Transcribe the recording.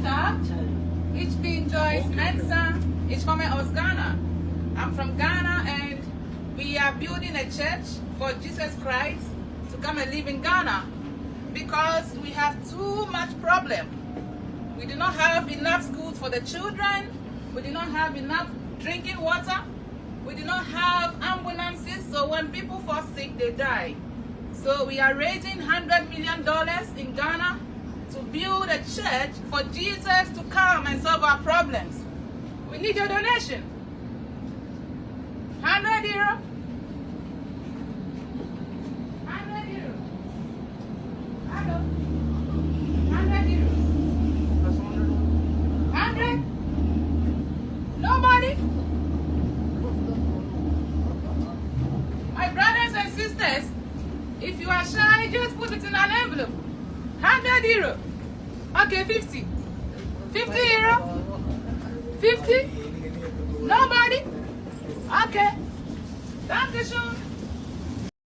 Tag. Ich bin Joyce Dzidzor. Ich komme aus Ghana. I'm from Ghana, and we are building a church for Jesus Christ to come and live in Ghana because we have too much problem. We do not have enough schools for the children. We do not have enough drinking water. We do not have ambulances, so when people fall sick, they die. So we are raising $100 million in Ghana to build a church for Jesus to come and solve our problems. We need your donation. 100 euro. 100 euro. Hello. 100 euro. 100? Nobody? My brothers and sisters, if you are shy, just put it in an envelope. 100 euro. Okay, 50. 50 euro. 50? Nobody? Okay. Dankeschön.